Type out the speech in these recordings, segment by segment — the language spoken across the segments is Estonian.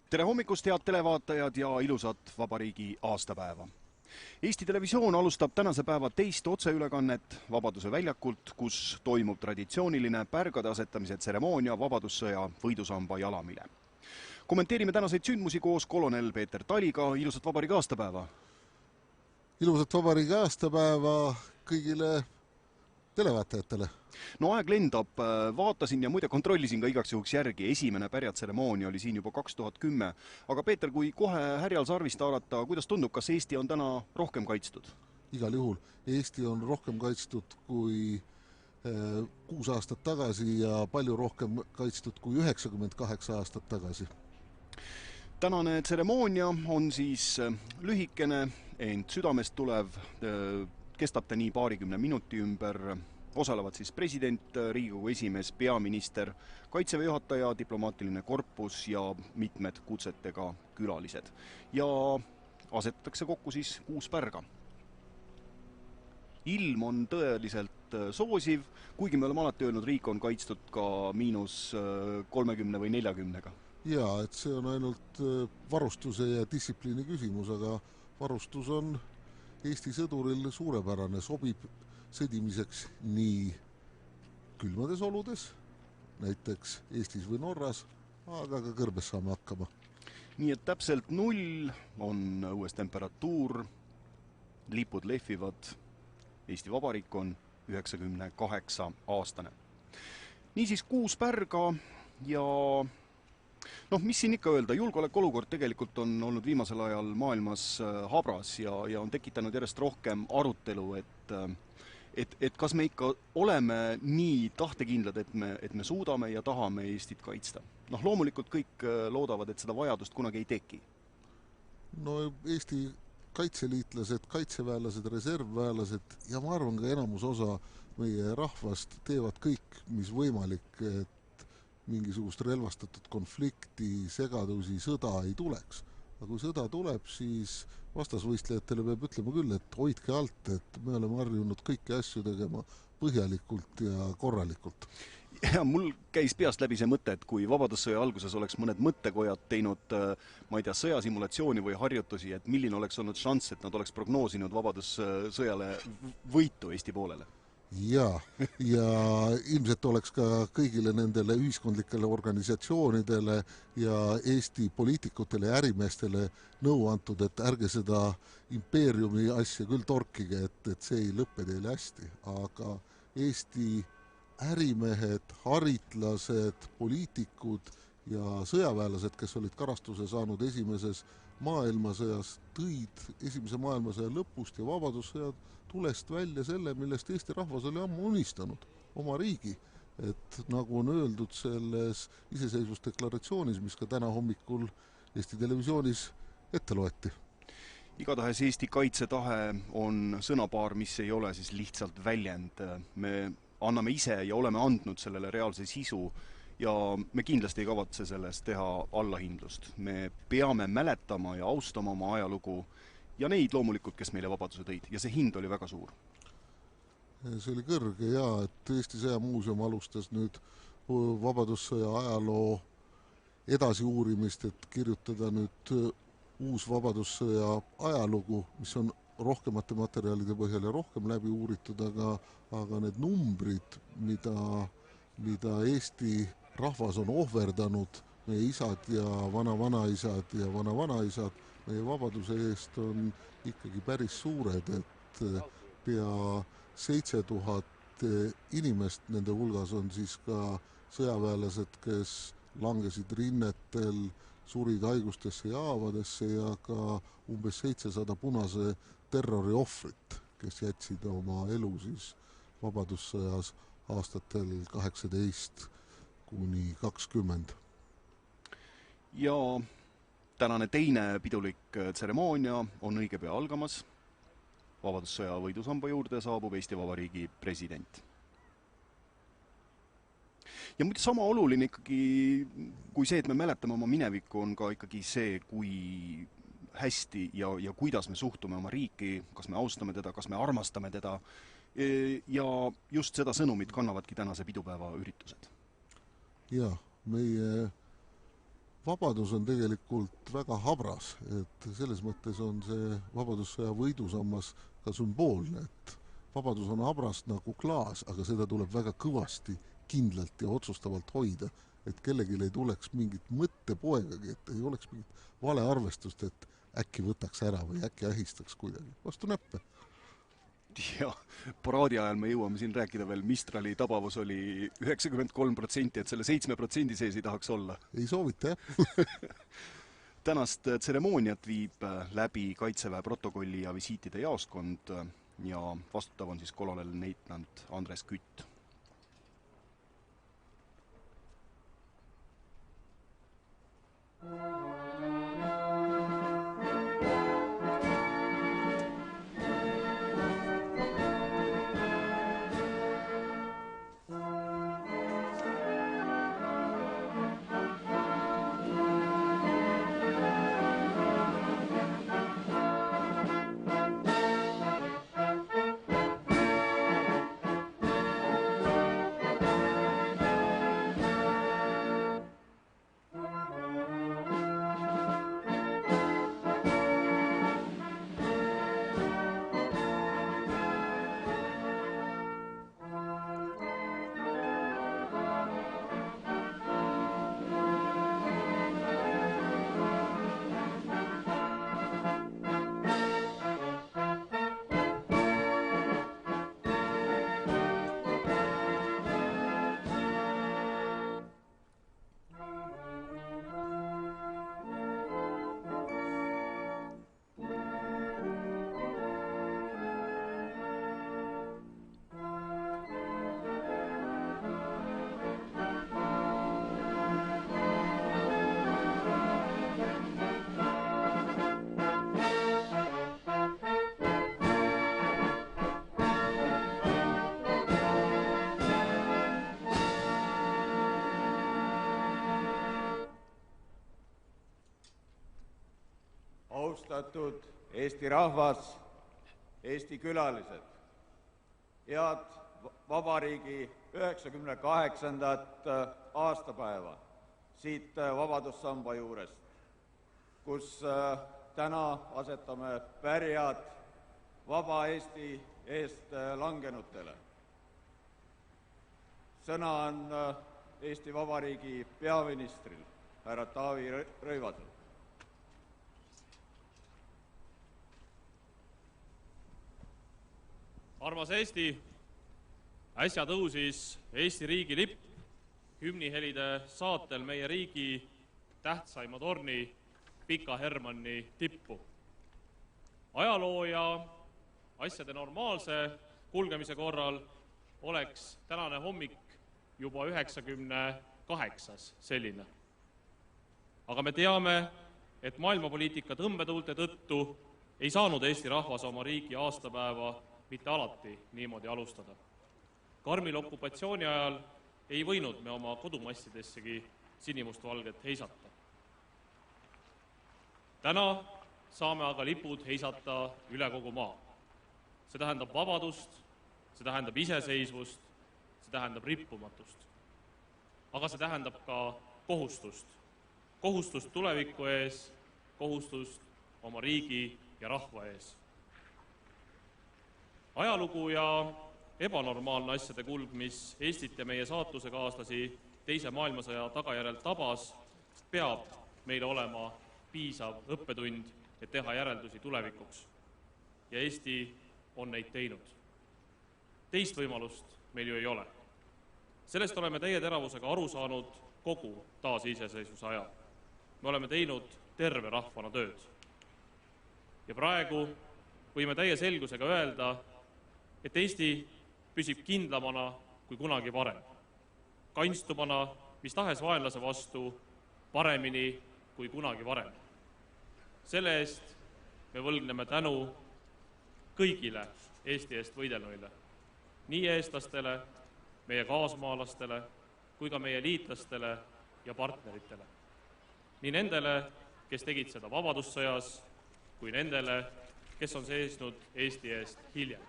Tere hommikust, head televaatajad ja ilusat vabariigi aastapäeva! Eesti Televisioon alustab tänase päeva teist otseülekannet Vabaduse väljakult, kus toimub traditsiooniline pärgade asetamise tseremoonia Vabadussõja võidusamba jalamile. Kommenteerime tänaseid sündmusi koos kolonel Peeter Taliga. Ilusat vabariigi aastapäeva! Ilusat vabariigi aastapäeva kõigile televaatajatele! No aeg lendab, vaatasin ja muide kontrollisin ka igaks juhuks järgi. Esimene pärjatseremoonia oli siin juba 2010. Aga Peeter, kui kohe härjal sarvist haarata, kuidas tundub, kas Eesti on täna rohkem kaitstud? Igal juhul. Eesti on rohkem kaitstud kui 6 aastat tagasi ja palju rohkem kaitstud kui 98 aastat tagasi. Tänane tseremoonia on siis lühikene, ent südamest tulev, kestab ta nii paarikümne minuti ümber. Osalevad siis president, Riigikogu esimees, peaminister, kaitseväe juhataja, diplomaatiline korpus ja mitmed kutsetega külalised. Ja asetatakse kokku siis 6 pärga. Ilm on tõeliselt soosiv, kuigi me oleme alati öelnud, riik on kaitstud ka -30 või 40-ga. Jaa, et see on ainult varustuse ja distsipliini küsimus, aga varustus on Eesti sõduril suurepärane, sobib sõdimiseks nii külmades oludes, näiteks Eestis või Norras, aga ka kõrbes saame hakkama. Nii et täpselt 0 on õues temperatuur, lipud lehvivad, Eesti Vabariik on 98-aastane. Niisiis 6 pärga ja mis siin ikka öelda, julgeolekuolukord tegelikult on olnud viimasel ajal maailmas habras ja on tekitanud järjest rohkem arutelu, et kas me ikka oleme nii tahtekindlad, et me suudame ja tahame Eestit kaitsta. Loomulikult kõik loodavad, et seda vajadust kunagi ei teki. No Eesti kaitseliitlased, kaitseväelased, reservväelased ja ma arvan ka enamus osa meie rahvast teevad kõik, mis võimalik, et mingisugust relvastatud konflikti, segadusi, sõda ei tuleks. Aga kui sõda tuleb, siis vastasvõistlejatele peab ütlema küll, et hoidke alt, et me oleme harjunud kõiki asju tegema põhjalikult ja korralikult. Ja mul käis peast läbi see mõte, et kui Vabadussõja alguses oleks mõned mõttekojad teinud, ma ei tea, sõjasimulatsiooni või harjutusi, et milline oleks olnud šanss, et nad oleks prognoosinud Vabadussõjale võitu Eesti poolele. Ja ilmselt oleks ka kõigile nendele ühiskondlikele organisatsioonidele ja Eesti poliitikutele ja ärimeestele nõu antud, et ärge seda impeeriumi asja küll torkige, et see ei lõppe teile hästi. Aga Eesti ärimehed, haritlased, poliitikud ja sõjaväelased, kes olid karastuse saanud esimeses maailmasõjas, tõid esimese maailmasõja lõpust ja vabadussõjad tulest välja selle, millest Eesti rahvas oli ammu unistanud, oma riigi. Et nagu on öeldud selles iseseisvusdeklaratsioonis, mis ka täna hommikul Eesti Televisioonis ette loeti. Igatahes Eesti kaitsetahe on sõnapaar, mis ei ole siis lihtsalt väljend. Me anname ise ja oleme andnud sellele reaalse sisu ja me kindlasti ei kavatse sellest teha allahindlust. Me peame mäletama ja austama oma ajalugu ja neid loomulikult, kes meile vabaduse tõid. Ja see hind oli väga suur. See oli kõrge ja, et Eesti Sõjamuuseum alustas nüüd Vabadussõja ajaloo edasi uurimist, et kirjutada nüüd uus Vabadussõja ajalugu, mis on rohkemate materjalide põhjal ja rohkem läbi uuritud, aga need numbrid, mida Eesti rahvas on ohverdanud, meie isad ja vana-vanaisad ja vana-vanaisad meie vabaduse eest on ikkagi päris suured, et pea 7000 inimest, nende hulgas on siis ka sõjaväelased, kes langesid rinnetel, surid haigustesse ja haavadesse ja ka umbes 700 punase terrori ohvrit, kes jätsid oma elu siis Vabadussõjas aastatel 18 kuni 20. Ja tänane teine pidulik tseremoonia on õige pea algamas. Vabadussõja võidusamba juurde saabub Eesti Vabariigi president. Ja muide sama oluline ikkagi, kui see, et me mäletame oma minevikku, on ka ikkagi see, kui hästi ja kuidas me suhtume oma riiki, kas me austame teda, kas me armastame teda. Ja just seda sõnumit kannavadki tänase pidupäeva üritused. Ja meie vabadus on tegelikult väga habras, et selles mõttes on see vabadussõja võidusammas ka sümboolne, et vabadus on habras nagu klaas, aga seda tuleb väga kõvasti, kindlalt ja otsustavalt hoida, et kellelgi ei tuleks mingit mõttepoegagi, et ei oleks mingit valearvestust, et äkki võtaks ära või äkki ähistaks kuidagi. Vastu näppe. Ja paraadi ajal me jõuame siin rääkida veel, Mistrali tabavus oli 93%, et selle 7% sees ei tahaks olla. Ei soovita, jah? Tänast tseremooniat viib läbi Kaitseväe protokolli ja visiitide jaoskond ja vastutav on siis kolonel-leitnant Andres Kütt. Austatud Eesti rahvas, Eesti külalised, head vabariigi 98. aastapäeva siit Vabadussamba juurest, kus täna asetame pärjad vaba Eesti eest langenutele. Sõna on Eesti Vabariigi peaministril, härra Taavi Rõivasel. Armas Eesti, äsja tõusis Eesti riigi lipp hümnihelide saatel meie riigi tähtsaima torni Pika Hermanni tippu. Ajaloo ja asjade normaalse kulgemise korral oleks tänane hommik juba 98. selline. Aga me teame, et maailmapoliitika tõmbetuulte tõttu ei saanud Eesti rahvas oma riigi aastapäeva mitte alati niimoodi alustada. Karmil okupatsiooni ajal ei võinud me oma kodumassidessegi sinimustvalget heisata. Täna saame aga lipud heisata üle kogu maa. See tähendab vabadust, see tähendab iseseisvust, see tähendab rippumatust. Aga see tähendab ka kohustust. Kohustust tuleviku ees, kohustust oma riigi ja rahva ees. Ajalugu ja ebanormaalne asjade kulg, mis Eestit ja meie saatusekaaslasi teise maailmasõja tagajärel tabas, peab meile olema piisav õppetund, et teha järeldusi tulevikuks. Ja Eesti on neid teinud. Teist võimalust meil ju ei ole. Sellest oleme täie teravusega aru saanud kogu taasiseseisvuse aja. Me oleme teinud terve rahvana tööd. Ja praegu võime täie selgusega öelda, et Eesti püsib kindlamana kui kunagi varem. Kainstubana mis tahes vaenlase vastu paremini kui kunagi varem. Selle eest me võlgneme tänu kõigile Eesti eest võidelnuile. Nii eestlastele, meie kaasmaalastele, kui ka meie liitlastele ja partneritele. Nii nendele, kes tegid seda vabadussõjas, kui nendele, kes on seisnud Eesti eest hiljem.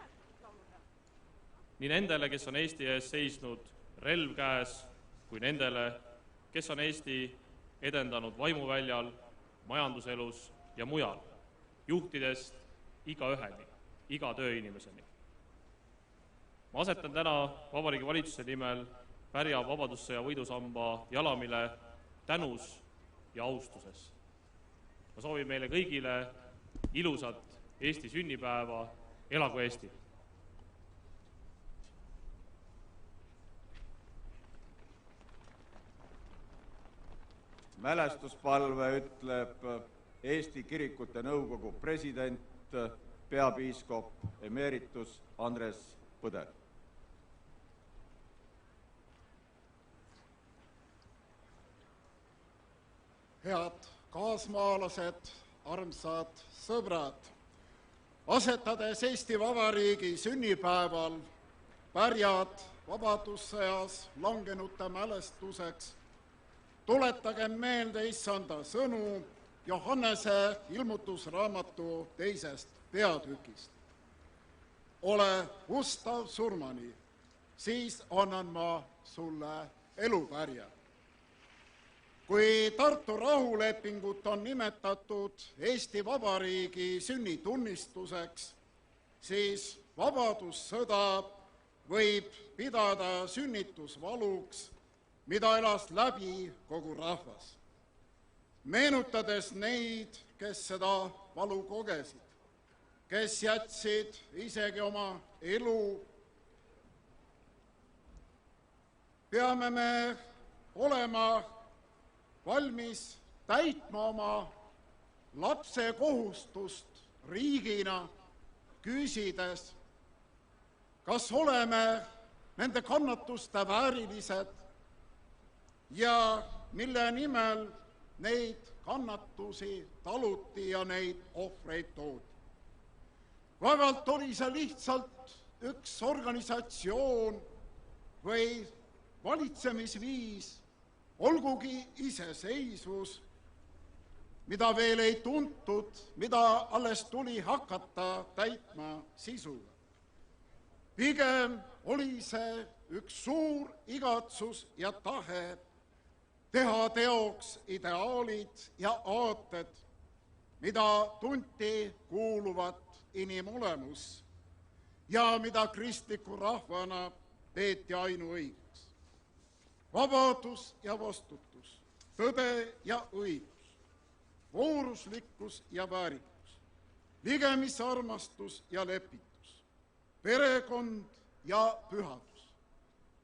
Nii nendele, kes on Eesti ees seisnud relv käes, kui nendele, kes on Eesti edendanud vaimuväljal, majanduselus ja mujal, juhtidest igaüheni, iga tööinimeseni. Ma asetan täna Vabariigi Valitsuse nimel pärja Vabadussõja võidusamba jalamile tänus ja austuses. Ma soovin meile kõigile ilusat Eesti sünnipäeva, elagu Eesti! Mälestuspalve ütleb Eesti Kirikute Nõukogu president, peapiiskop emeritus Andres Põder. Head kaasmaalased, armsad sõbrad, asetades Eesti Vabariigi sünnipäeval pärjad Vabadussõjas langenute mälestuseks, tuletagem meelde issanda sõnu Johannese ilmutusraamatu 2. peatükist. Ole ustav surmani, siis annan ma sulle elupärja. Kui Tartu rahulepingut on nimetatud Eesti Vabariigi sünnitunnistuseks, siis vabadussõda võib pidada sünnitusvaluks, mida elas läbi kogu rahvas. Meenutades neid, kes seda valu kogesid, kes jätsid isegi oma elu, peame me olema valmis täitma oma lapse kohustust riigina, küsides, kas oleme nende kannatuste väärilised ja mille nimel neid kannatusi taluti ja neid ohvreid toodi. Vaevalt oli see lihtsalt üks organisatsioon või valitsemisviis, olgugi iseseisvus, mida veel ei tuntud, mida alles tuli hakata täitma sisuga. Pigem oli see üks suur igatsus ja tahe teha teoks ideaalid ja aated, mida tunti kuuluvat inimolemus ja mida kristliku rahvana peeti ainuõigeks. Vabadus ja vastutus, tõde ja õigus, vooruslikkus ja väärikus, ligemisarmastus ja lepitus, perekond ja pühadus.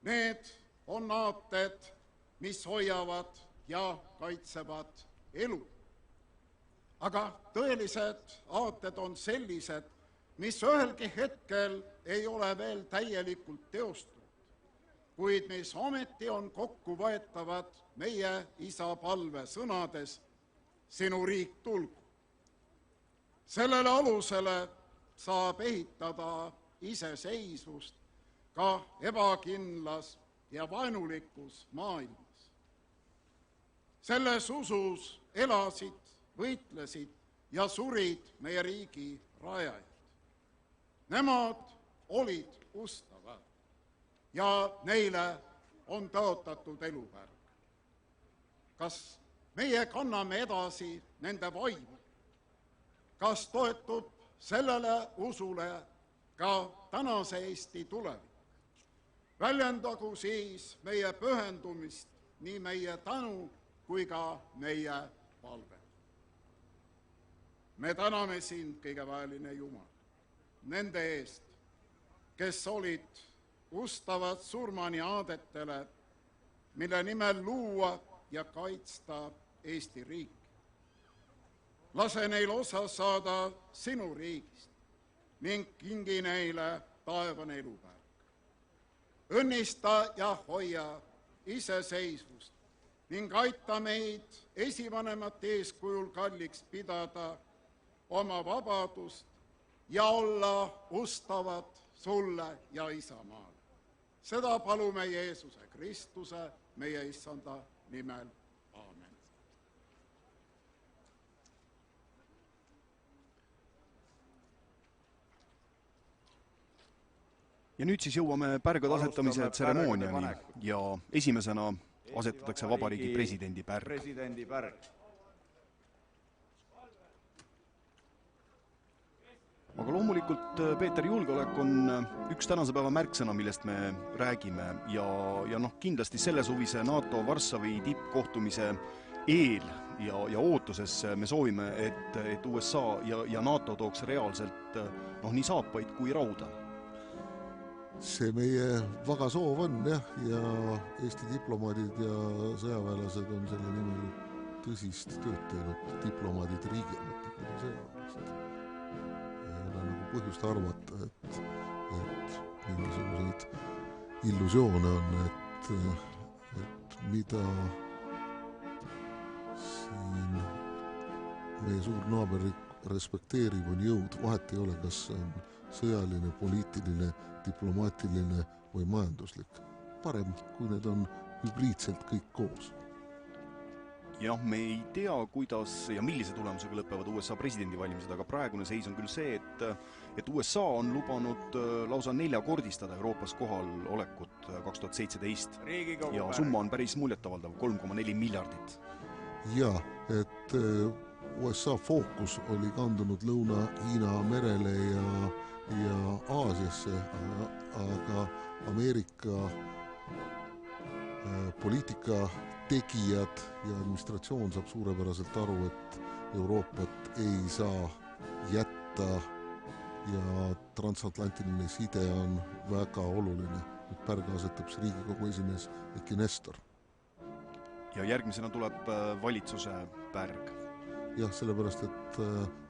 Need on aated, mis hoiavad ja kaitsevad elu. Aga tõelised aated on sellised, mis ühelgi hetkel ei ole veel täielikult teostunud, kuid mis ometi on kokku võetavad meie isa palve sõnades sinu riik tulgu. Sellele alusele saab ehitada iseseisvust ka ebakindlas ja vaenulikus maailmas. Selles usus elasid, võitlesid ja surid meie riigi rajajad. Nemad olid ustavad ja neile on tõotatud elupärg. Kas meie kanname edasi nende vaimu? Kas toetub sellele usule ka tänase Eesti tulevik? Väljendagu siis meie pühendumist nii meie tänu kui ka meie palve. Me täname sind, kõigeväeline Jumal, nende eest, kes olid ustavad surmani aadetele, mille nimel luua ja kaitsta Eesti riiki. Lase neil osa saada sinu riigist ning kingi neile taevane elupärg. Õnnista ja hoia iseseisvust ning aita meid esivanemate eeskujul kalliks pidada oma vabadust ja olla ustavad sulle ja Isamaale. Seda palume Jeesuse Kristuse, meie issanda nimel. Aamen. Ja nüüd siis jõuame pärgade asetamise tseremooniani ja esimesena asetatakse Vabariigi Presidendi pärg. Aga loomulikult, Peeter, julgeolek on üks tänase päeva märksõna, millest me räägime ja kindlasti sellesuvise NATO Varssavi tippkohtumise eel ja ootuses me soovime, et USA ja NATO tooks reaalselt nii saapaid kui rauda. See meie väga soov on, jah, ja Eesti diplomaadid ja sõjaväelased on selle nimel tõsist tööd teinud, diplomaadid riigiametnikud ja sõjaväelased. Ei ole nagu põhjust arvata, et mingisuguseid illusioone on, et mida siin meie suur naaberriik respekteerib, on jõud. Vahet ei ole, kas see on sõjaline, poliitiline, diplomaatiline või majanduslik. Parem, kui need on hübriidselt kõik koos. Jah, me ei tea, kuidas ja millise tulemusega lõpevad USA presidendivalimised, aga praegune seis on küll see, et USA on lubanud lausa 4-kordistada Euroopas kohalolekut 2017 ja summa on päris muljetavaldav, 3,4 miljardit. Ja, et USA fookus oli kandunud Lõuna-Hiina merele ja Aasiasse, aga Ameerika poliitika tegijad ja administratsioon saab suurepäraselt aru, et Euroopat ei saa jätta ja transatlantiline side on väga oluline. Nüüd pärga asetab Riigikogu esimees Eiki Nestor. Ja järgmisena tuleb valitsuse pärg. Jah, sellepärast, et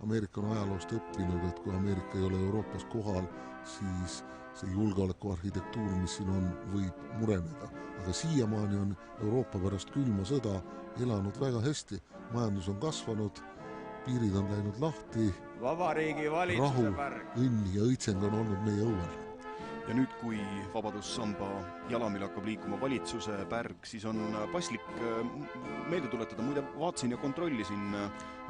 Ameerika on ajaloost õppinud, et kui Ameerika ei ole Euroopas kohal, siis see julgeolekuarhitektuur, mis siin on, võib mureneda. Aga siiamaani on Euroopa pärast külma sõda elanud väga hästi. Majandus on kasvanud, piirid on läinud lahti, rahu, õnn ja õitseng on olnud meie õuel. Ja nüüd, kui Vabadussamba jalamil hakkab liikuma valitsuse pärg, siis on paslik meelde tuletada. Muide, vaatsin ja kontrollisin.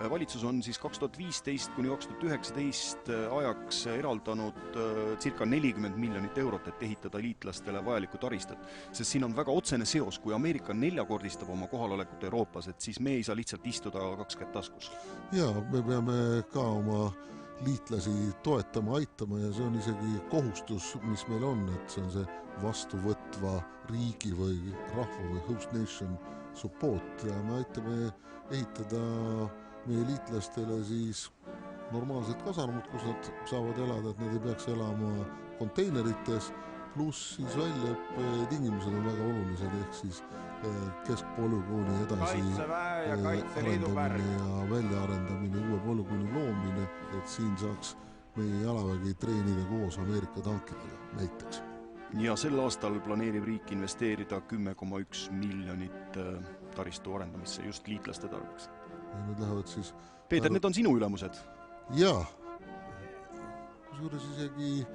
Valitsus on siis 2015 kuni 2019 ajaks eraldanud circa 40 miljonit eurot, et ehitada liitlastele vajalikku taristat. Sest siin on väga otsene seos, kui Ameerika 4-kordistab oma kohalolekut Euroopas, et siis me ei saa lihtsalt istuda 2 kätt taskus. Ja, me peame ka oma liitlasi toetama, aitama ja see on isegi kohustus, mis meil on, et see on see vastuvõtva riigi või rahva või host nation support ja me aitame ehitada meie liitlastele siis normaalsed kasarmud, kus nad saavad elada, et nad ei peaks elama konteinerites, pluss siis väljaõppe tingimused on väga olulised, ehk siis keskpolügooni edasi arendamine ja väljaarendamine, uue polügooni loomine, et siin saaks meie jalavägi treenida koos Ameerika tankidega näiteks. Ja sel aastal planeerib riik investeerida 10,1 miljonit taristu arendamisse just liitlaste tarbeks. Ja need lähevad siis... Peeter, need on sinu ülemused? Jaa. Kusjuures isegi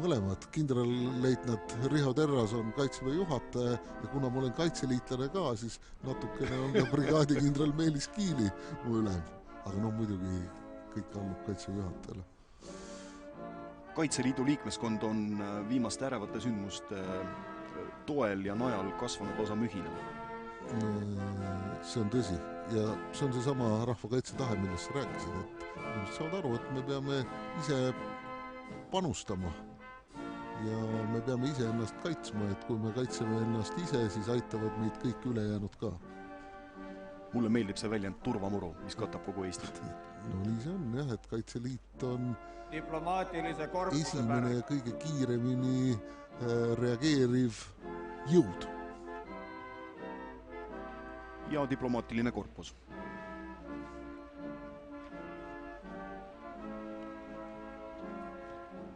mõlemad. Kindralleitnant Riho Terras on kaitseväe juhataja ja kuna ma olen kaitseliitlane ka, siis natukene on ka brigaadikindral Meelis Kiili mu ülem. Aga muidugi kõik allub kaitseväe juhatajale. Kaitseliidu liikmeskond on viimaste ärevate sündmuste toel ja najal kasvanud osa mühina. See on tõsi ja see on seesama rahvakaitse tahe, millest sa rääkisid, et inimesed saavad aru, et me peame ise panustama ja me peame ise ennast kaitsma, et kui me kaitseme ennast ise, siis aitavad meid kõik ülejäänud ka. Mulle meeldib see väljend turvamuru, mis katab kogu Eestit. No nii see on jah, et Kaitseliit on esimene ja kõige kiiremini reageeriv jõud. Ja diplomaatiline korpus.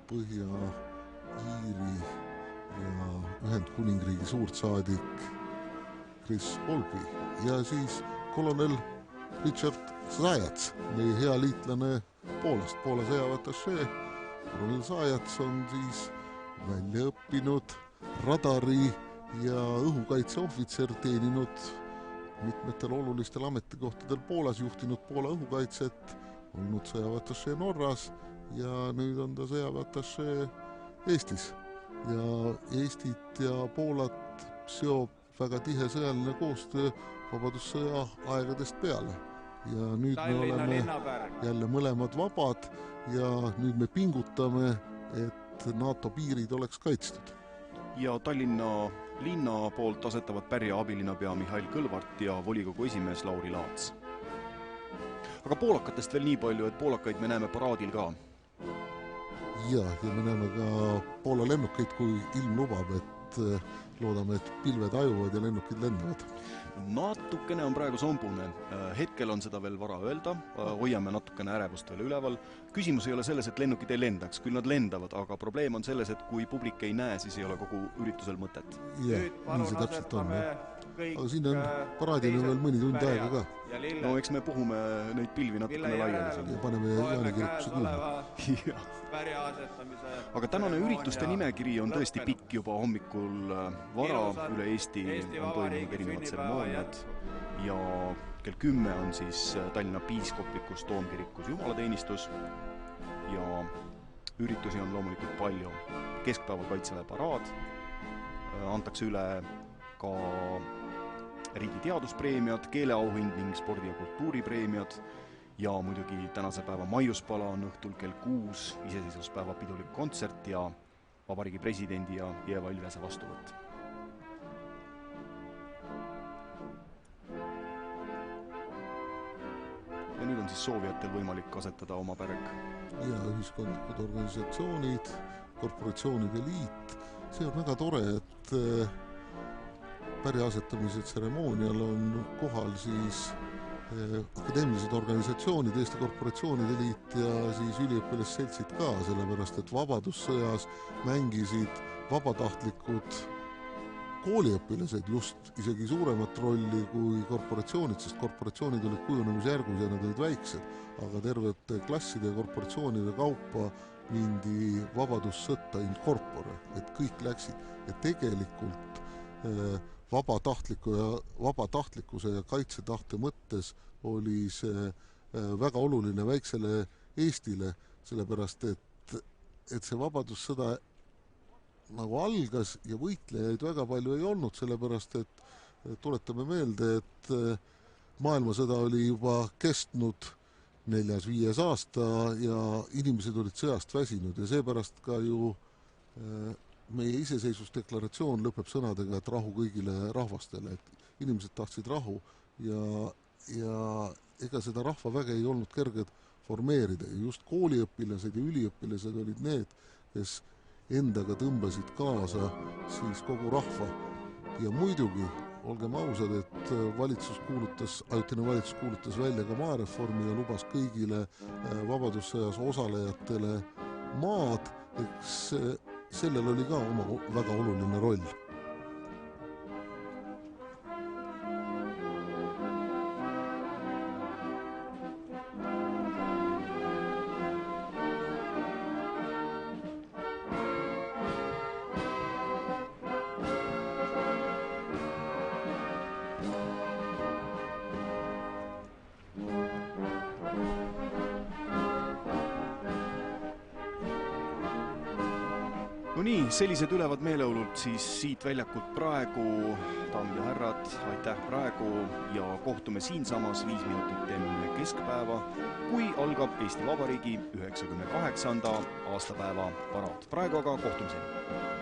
Põhja-Iiri ja Ühendkuningriigi suursaadik Chris Olby ja siis kolonel Richard Zajats, meie hea liitlane Poolast, Poola sõjaväetašee. Kolonel Zajats on siis välja õppinud radari ja õhukaitseohvitser, teeninud mitmetel olulistel ametikohtadel Poolas, juhtinud Poola õhukaitset, olnud sõjaväetašee Norras ja nüüd on ta sõjaväetašee Eestis. Ja Eestit ja Poolat seob väga tihe sõjaline koostöö Vabadussõja aegadest peale. Ja nüüd me oleme jälle mõlemad vabad ja nüüd me pingutame, et NATO piirid oleks kaitstud. Ja Tallinna linna poolt asetavad pärja abilinnapea Mihhail Kõlvart ja volikogu esimees Lauri Laats. Aga poolakatest veel nii palju, et poolakaid me näeme paraadil ka. Ja me näeme ka Poola lennukeid, kui ilm lubab, et loodame, et pilved ajuvad ja lennukid lendavad. Natukene on praegu sombune. Hetkel on seda veel vara öelda, hoiame natukene ärevust veel üleval. Küsimus ei ole selles, et lennukid ei lendaks, küll nad lendavad, aga probleem on selles, et kui publik ei näe, siis ei ole kogu üritusel mõtet. Ja, nii see täpselt on. Aga siin on paraadil veel mõni tund aega ka. No eks me puhume neid pilvi natukene laiali. Ja paneme Jaani kirikuse Aga tänane ürituste nimekiri on tõesti pikk juba hommikul vara. Üle Eesti on toimunud erinevad tseremooniad ja kell 10 on siis Tallinna piiskoplikus Toomkirikus jumalateenistus ja üritusi on loomulikult palju. Keskpäeval Kaitseväe paraad, antakse üle ka riigi teaduspreemiad, keeleauhind ning spordi- ja kultuuripreemiad ja muidugi tänase päeva maiuspala on õhtul kell 6 iseseisvuspäeva pidulik kontsert ja Vabariigi presidendi ja Eva Ilvese vastuvõtt. Ja nüüd on siis soovijatel võimalik asetada oma pärg. Ja ühiskondlikud organisatsioonid, korporatsioonide liit. See on väga tore, et pärja asetamise tseremoonial on kohal siis akadeemilised organisatsioonid, Eesti Korporatsioonide Liit ja siis üliõpilasseltsid ka, sellepärast et Vabadussõjas mängisid vabatahtlikud kooliõpilased just isegi suuremat rolli kui korporatsioonid, sest korporatsioonid olid kujunemisjärgus ja nad olid väiksed, aga tervete klasside ja korporatsioonide kaupa mindi vabadussõtta in corpore, et kõik läksid ja tegelikult vabatahtlikkuse ja kaitsetahte mõttes oli see väga oluline väiksele Eestile, sellepärast et see vabadussõda nagu algas ja võitlejaid väga palju ei olnud, sellepärast et tuletame meelde, et maailmasõda oli juba kestnud 4-5 aasta ja inimesed olid sõjast väsinud ja seepärast ka ju meie iseseisvusdeklaratsioon lõpeb sõnadega, et rahu kõigile rahvastele, et inimesed tahtsid rahu ja ega seda rahvaväge ei olnud kerged formeerida. Just kooliõpilased ja üliõpilased olid need, kes endaga tõmbasid kaasa siis kogu rahva. Ja muidugi, olgem ausad, et ajutine valitsus kuulutas välja ka maareformi ja lubas kõigile vabadussõjas osalejatele maad, eks sellel oli ka oma väga oluline roll. No nii, sellised ülevad meeleolud siis siit väljakult praegu, daamid ja härrad, aitäh praegu ja kohtume siinsamas 5 minutit enne keskpäeva, kui algab Eesti Vabariigi 98. aastapäeva paraad. Praegu aga kohtumiseni.